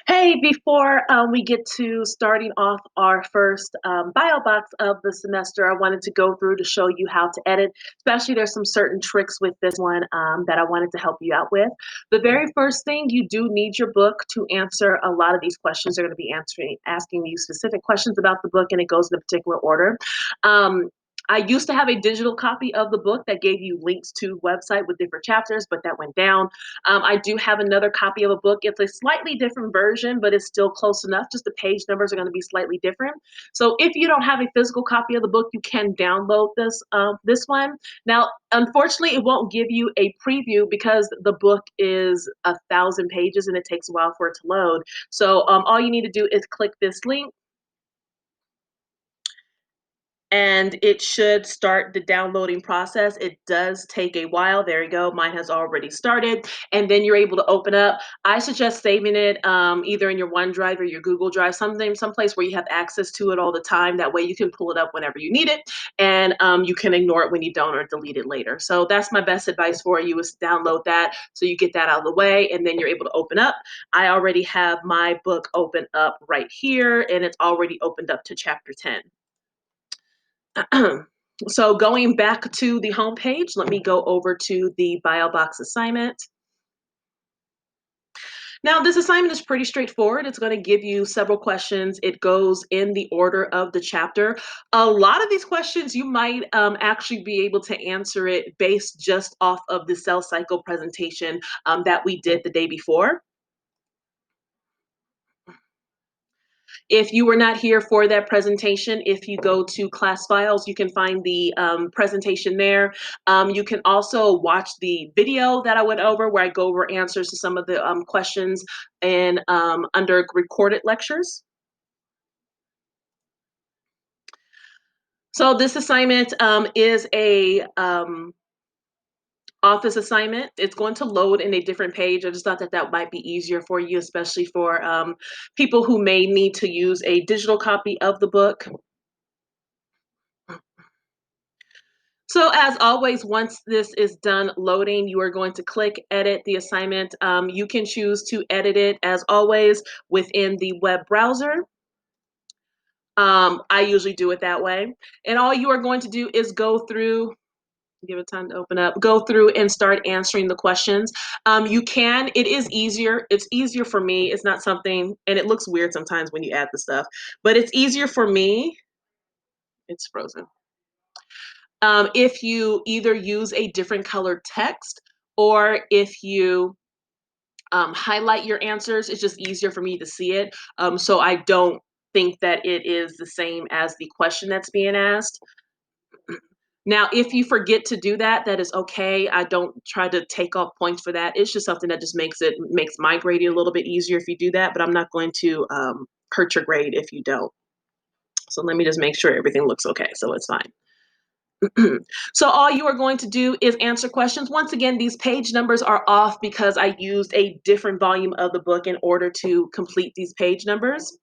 Hey, before we get to starting off our first bio box of the semester, I wanted to go through to show you how to edit. Especially, there's some certain tricks with this one that I wanted to help you out with. The very first thing, you do need your book to answer a lot of these questions. They're going to be asking you specific questions about the book, and it goes in a particular order. Um, I used to have a digital copy of the book that gave you links to website with different chapters, but that went down. I do have another copy of a book. It's a slightly different version, but it's still close enough. Just the page numbers are going to be slightly different. So if you don't have a physical copy of the book, you can download this one. Now, unfortunately, it won't give you a preview because the book is 1,000 pages and it takes a while for it to load. So all you need to do is click this link and it should start the downloading process. It does take a while. There you go. Mine has already started. And then you're able to open up. I suggest saving it either in your OneDrive or your Google Drive, someplace where you have access to it all the time. That way you can pull it up whenever you need it, and you can ignore it when you don't or delete it later. So that's my best advice for you, is download that so you get that out of the way, and then you're able to open up. I already have my book open up right here, and it's already opened up to chapter 10. So going back to the home page, let me go over to the BioBox assignment. Now, this assignment is pretty straightforward. It's going to give you several questions. It goes in the order of the chapter. A lot of these questions, you might actually be able to answer it based just off of the cell cycle presentation that we did the day before. If you were not here for that presentation, if you go to class files, you can find the presentation there. You can also watch the video that I went over where I go over answers to some of the questions and under recorded lectures. So this assignment is a office assignment. It's going to load in a different page. I just thought that that might be easier for you, especially for people who may need to use a digital copy of the book. So as always, once this is done loading, you are going to click edit the assignment. You can choose to edit it as always within the web browser. I usually do it that way. And all you are going to do is go through, give it time to open up, go through and start answering the questions. It is easier. It's easier for me. It's not something, and it looks weird sometimes when you add the stuff, but it's easier for me. It's frozen. If you either use a different colored text or if you highlight your answers, it's just easier for me to see it. So I don't think that it is the same as the question that's being asked. Now, if you forget to do that, that is okay. I don't try to take off points for that. It's just something that just makes my grading a little bit easier if you do that, but I'm not going to hurt your grade if you don't. So let me just make sure everything looks okay, so it's fine. So all you are going to do is answer questions. Once again, these page numbers are off because I used a different volume of the book in order to complete these page numbers.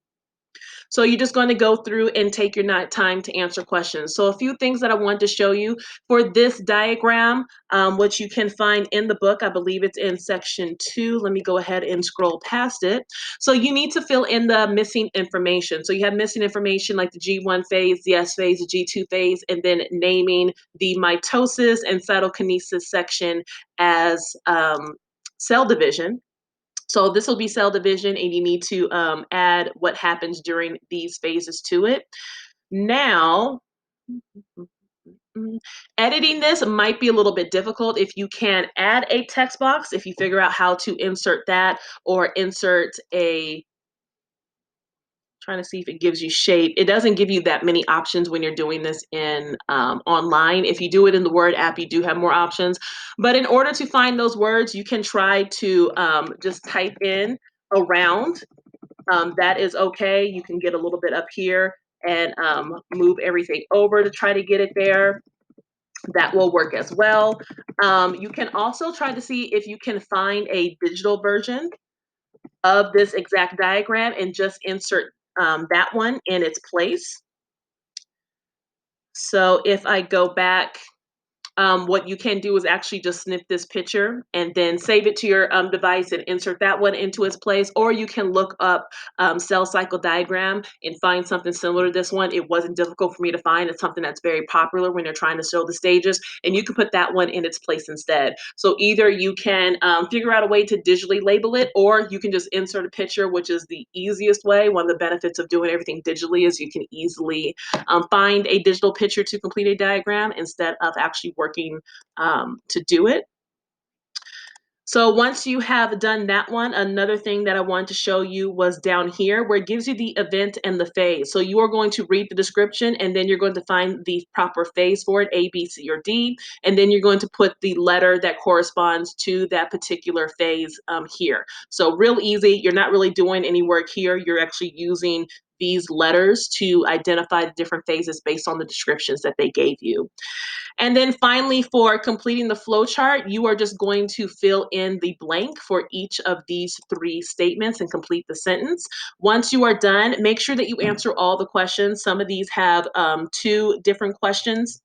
So you're just going to go through and take your time to answer questions. So a few things that I wanted to show you for this diagram, which you can find in the book. I believe it's in section 2. Let me go ahead and scroll past it. So you need to fill in the missing information. So you have missing information like the G1 phase, the S phase, the G2 phase, and then naming the mitosis and cytokinesis section as cell division. So this will be cell division, and you need to add what happens during these phases to it. Now, editing this might be a little bit difficult. If you can add a text box, if you figure out how to insert that or insert a, trying to see if it gives you shape. It doesn't give you that many options when you're doing this in online. If you do it in the Word app, you do have more options. But in order to find those words, you can try to just type in around. That is okay. You can get a little bit up here and move everything over to try to get it there. That will work as well. You can also try to see if you can find a digital version of this exact diagram and just insert that one in its place. So if I go back What you can do is actually just snip this picture and then save it to your device and insert that one into its place. Or you can look up cell cycle diagram and find something similar to this one. It wasn't difficult for me to find. It's something that's very popular when you're trying to show the stages, and you can put that one in its place instead. So either you can figure out a way to digitally label it, or you can just insert a picture, which is the easiest way. One of the benefits of doing everything digitally is you can easily find a digital picture to complete a diagram instead of actually working to do it. So once you have done that one, another thing that I wanted to show you was down here where it gives you the event and the phase. So you are going to read the description and then you're going to find the proper phase for it, A, B, C, or D. And then you're going to put the letter that corresponds to that particular phase here. So real easy. You're not really doing any work here. You're actually using these letters to identify the different phases based on the descriptions that they gave you. And then finally, for completing the flow chart, you are just going to fill in the blank for each of these three statements and complete the sentence. Once you are done, make sure that you answer all the questions. Some of these have two different questions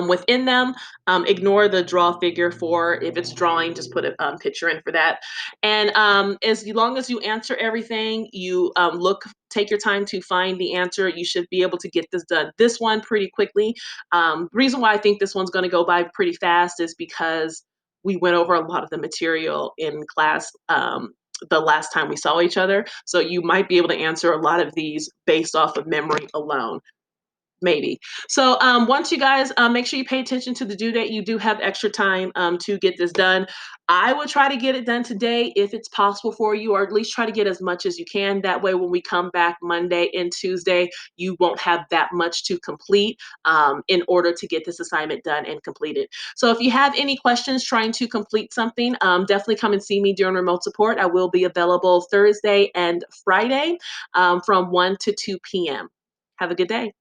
within them. Ignore the draw figure for if it's drawing, just put a picture in for that. And as long as you answer everything, you take your time to find the answer. You should be able to get this done. This one pretty quickly. Reason why I think this one's going to go by pretty fast is because we went over a lot of the material in class. The last time we saw each other. So you might be able to answer a lot of these based off of memory alone. Maybe. So once you guys make sure you pay attention to the due date, you do have extra time to get this done. I would try to get it done today if it's possible for you, or at least try to get as much as you can. That way, when we come back Monday and Tuesday, you won't have that much to complete in order to get this assignment done and completed. So if you have any questions trying to complete something, definitely come and see me during remote support. I will be available Thursday and Friday from 1 to 2 p.m. Have a good day.